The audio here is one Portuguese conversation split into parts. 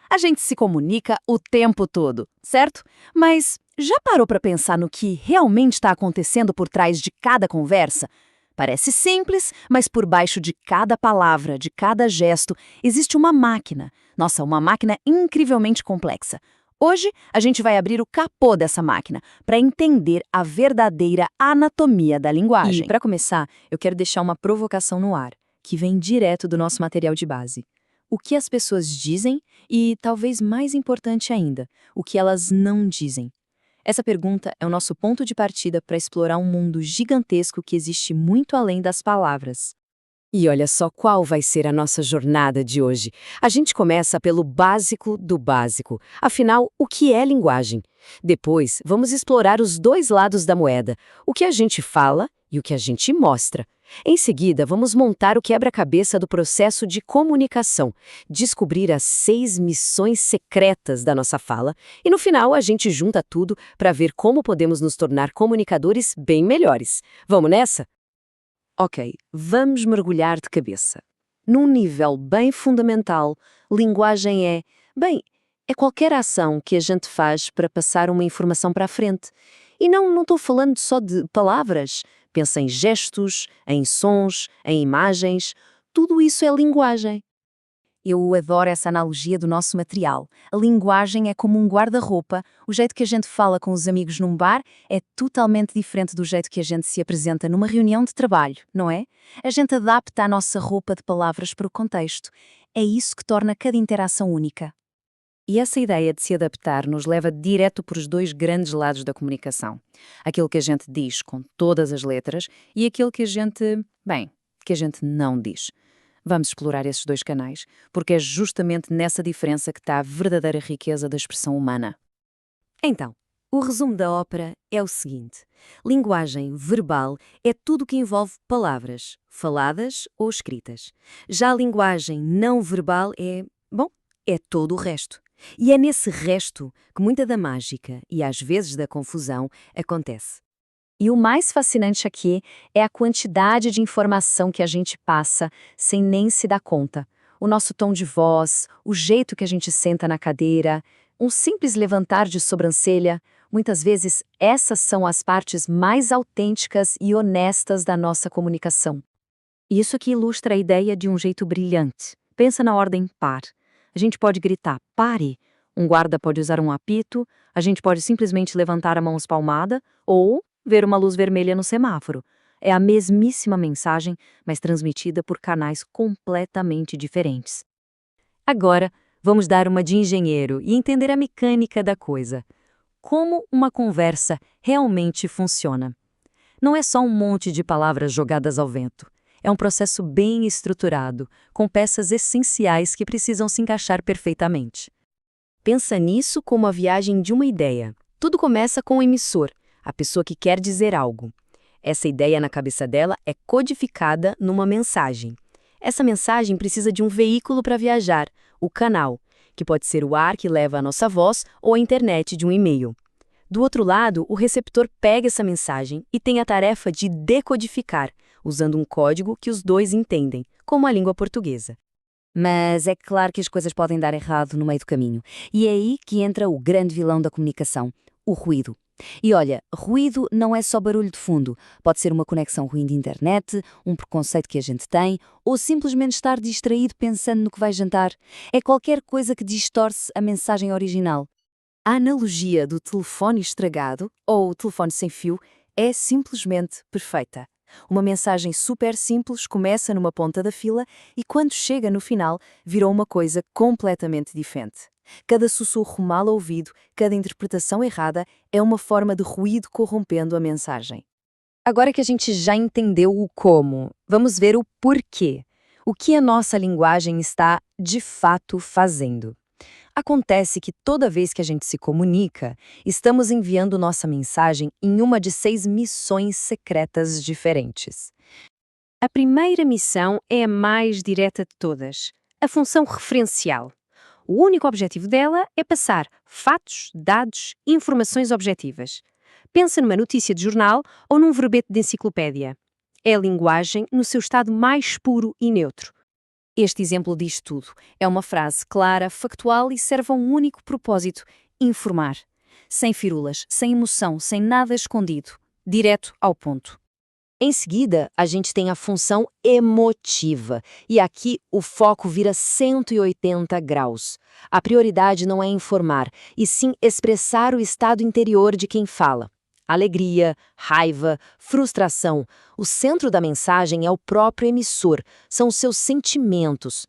A gente se comunica o tempo todo, certo? Mas já parou para pensar no que realmente está acontecendo por trás de cada conversa? Parece simples, mas por baixo de cada palavra, de cada gesto, existe uma máquina. Nossa, uma máquina incrivelmente complexa. Hoje, a gente vai abrir o capô dessa máquina para entender a verdadeira anatomia da E, linguagem. para começar, eu quero deixar uma provocação no ar, que vem direto do nosso material de base. O que as pessoas dizem e, talvez mais importante ainda, o que elas não dizem. Essa pergunta é o nosso ponto de partida para explorar um mundo gigantesco que existe muito além das palavras. E olha só qual vai ser a nossa jornada de hoje. A gente começa pelo básico do básico. Afinal, o que é linguagem? Depois, vamos explorar os dois lados da moeda, o que a gente fala e o que a gente mostra. Em seguida, vamos montar o quebra-cabeça do processo de comunicação, descobrir as 6 missões secretas da nossa fala e, no final, a gente junta tudo para ver como podemos nos tornar comunicadores bem melhores. Vamos nessa? Ok, vamos mergulhar de cabeça. Num nível bem fundamental, linguagem é qualquer ação que a gente faz para passar uma informação para a frente. E não estou falando só de palavras. Pensa em gestos, em sons, em imagens. Tudo isso é linguagem. Eu adoro essa analogia do nosso material. A linguagem é como um guarda-roupa. O jeito que a gente fala com os amigos num bar é totalmente diferente do jeito que a gente se apresenta numa reunião de trabalho, não é? A gente adapta a nossa roupa de palavras para o contexto. É isso que torna cada interação única. E essa ideia de se adaptar nos leva direto para os dois grandes lados da comunicação. Aquilo que a gente diz com todas as letras e aquilo que a gente não diz. Vamos explorar esses dois canais, porque é justamente nessa diferença que está a verdadeira riqueza da expressão humana. Então, o resumo da ópera é o seguinte: linguagem verbal é tudo o que envolve palavras, faladas ou escritas. Já a linguagem não verbal é todo o resto. E é nesse resto que muita da mágica e às vezes da confusão acontece. E o mais fascinante aqui é a quantidade de informação que a gente passa sem nem se dar conta. O nosso tom de voz, o jeito que a gente senta na cadeira, um simples levantar de sobrancelha. Muitas vezes, essas são as partes mais autênticas e honestas da nossa comunicação. E isso aqui ilustra a ideia de um jeito brilhante. Pensa na ordem par. A gente pode gritar "pare", um guarda pode usar um apito, a gente pode simplesmente levantar a mão espalmada ou ver uma luz vermelha no semáforo. É a mesmíssima mensagem, mas transmitida por canais completamente diferentes. Agora, vamos dar uma de engenheiro e entender a mecânica da coisa. Como uma conversa realmente funciona. Não é só um monte de palavras jogadas ao vento. É um processo bem estruturado, com peças essenciais que precisam se encaixar perfeitamente. Pensa nisso como a viagem de uma ideia. Tudo começa com o emissor, a pessoa que quer dizer algo. Essa ideia na cabeça dela é codificada numa mensagem. Essa mensagem precisa de um veículo para viajar, o canal, que pode ser o ar que leva a nossa voz ou a internet de um e-mail. Do outro lado, o receptor pega essa mensagem e tem a tarefa de decodificar, usando um código que os dois entendem, como a língua portuguesa. Mas é claro que as coisas podem dar errado no meio do caminho. E é aí que entra o grande vilão da comunicação, o ruído. E olha, ruído não é só barulho de fundo. Pode ser uma conexão ruim de internet, um preconceito que a gente tem, ou simplesmente estar distraído pensando no que vai jantar. É qualquer coisa que distorce a mensagem original. A analogia do telefone estragado, ou telefone sem fio, é simplesmente perfeita. Uma mensagem super simples começa numa ponta da fila e quando chega no final, virou uma coisa completamente diferente. Cada sussurro mal ouvido, cada interpretação errada é uma forma de ruído corrompendo a mensagem. Agora que a gente já entendeu o como, vamos ver o porquê. O que a nossa linguagem está, de fato, fazendo. Acontece que toda vez que a gente se comunica, estamos enviando nossa mensagem em uma de 6 missões secretas diferentes. A primeira missão é a mais direta de todas, a função referencial. O único objetivo dela é passar fatos, dados, informações objetivas. Pensa numa notícia de jornal ou num verbete de enciclopédia. É a linguagem no seu estado mais puro e neutro. Este exemplo diz tudo. É uma frase clara, factual e serve a um único propósito: informar. Sem firulas, sem emoção, sem nada escondido. Direto ao ponto. Em seguida, a gente tem a função emotiva, e aqui o foco vira 180 graus. A prioridade não é informar, e sim expressar o estado interior de quem fala. Alegria, raiva, frustração. O centro da mensagem é o próprio emissor, são os seus sentimentos.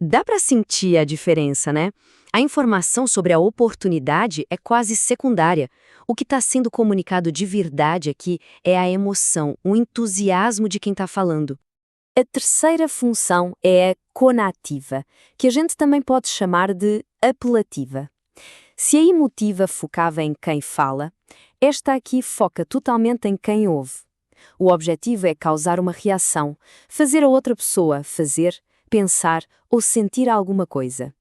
Dá para sentir a diferença, né? A informação sobre a oportunidade é quase secundária. O que está sendo comunicado de verdade aqui é a emoção, o entusiasmo de quem está falando. A terceira função é a conativa, que a gente também pode chamar de apelativa. Se a emotiva focava em quem fala, esta aqui foca totalmente em quem ouve. O objetivo é causar uma reação, fazer a outra pessoa fazer, pensar ou sentir alguma coisa.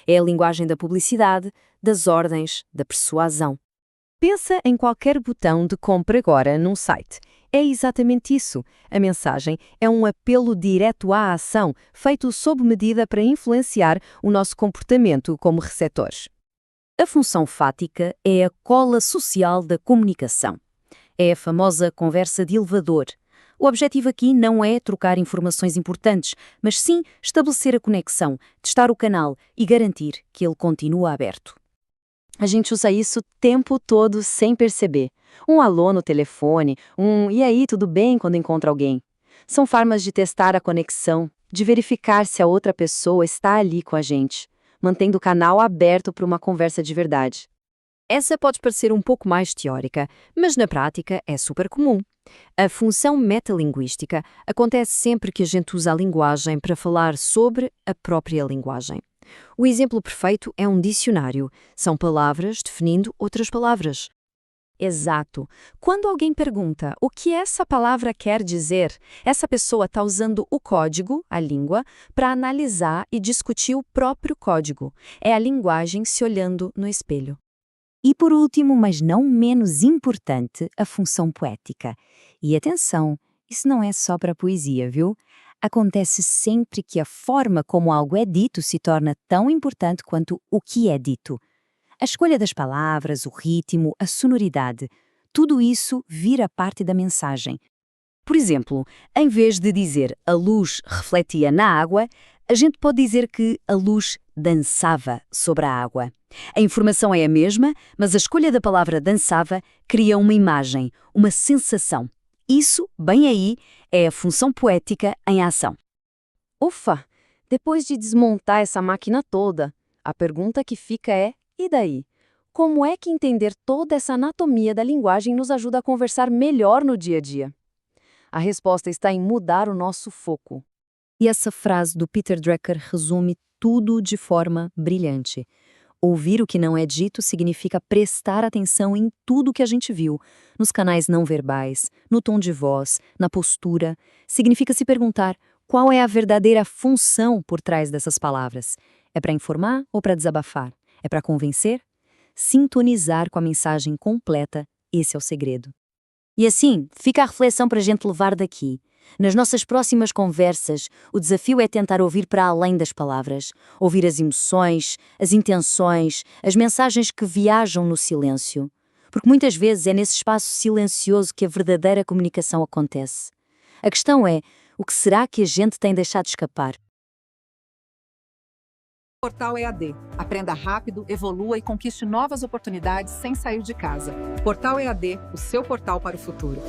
É a linguagem da publicidade, das ordens, da persuasão. Pensa em qualquer botão de compra agora num site. É exatamente isso. A mensagem é um apelo direto à ação, feito sob medida para influenciar o nosso comportamento como receptores. A função fática é a cola social da comunicação. É a famosa conversa de elevador. O objetivo aqui não é trocar informações importantes, mas sim estabelecer a conexão, testar o canal e garantir que ele continua aberto. A gente usa isso o tempo todo sem perceber. Um alô no telefone, "e aí, tudo bem?" quando encontra alguém. São formas de testar a conexão, de verificar se a outra pessoa está ali com a gente, mantendo o canal aberto para uma conversa de verdade. Essa pode parecer um pouco mais teórica, mas na prática é super comum. A função metalinguística acontece sempre que a gente usa a linguagem para falar sobre a própria linguagem. O exemplo perfeito é um dicionário. São palavras definindo outras palavras. Exato. Quando alguém pergunta o que essa palavra quer dizer, essa pessoa está usando o código, a língua, para analisar e discutir o próprio código. É a linguagem se olhando no espelho. E por último, mas não menos importante, a função poética. E atenção, isso não é só para poesia, viu? Acontece sempre que a forma como algo é dito se torna tão importante quanto o que é dito. A escolha das palavras, o ritmo, a sonoridade, tudo isso vira parte da mensagem. Por exemplo, em vez de dizer "a luz refletia na água", a gente pode dizer que a luz dançava sobre a água. A informação é a mesma, mas a escolha da palavra dançava cria uma imagem, uma sensação. Isso, bem aí, é a função poética em ação. Ufa! Depois de desmontar essa máquina toda, a pergunta que fica é: e daí? Como é que entender toda essa anatomia da linguagem nos ajuda a conversar melhor no dia a dia? A resposta está em mudar o nosso foco. E essa frase do Peter Drucker resume tudo de forma brilhante. Ouvir o que não é dito significa prestar atenção em tudo que a gente viu, nos canais não verbais, no tom de voz, na postura. Significa se perguntar qual é a verdadeira função por trás dessas palavras. É para informar ou para desabafar? É para convencer? Sintonizar com a mensagem completa, esse é o segredo. E assim, fica a reflexão para a gente levar daqui. Nas nossas próximas conversas, o desafio é tentar ouvir para além das palavras, ouvir as emoções, as intenções, as mensagens que viajam no silêncio. Porque muitas vezes é nesse espaço silencioso que a verdadeira comunicação acontece. A questão é, o que será que a gente tem deixado escapar? Portal EAD. Aprenda rápido, evolua e conquiste novas oportunidades sem sair de casa. Portal EAD, o seu portal para o futuro.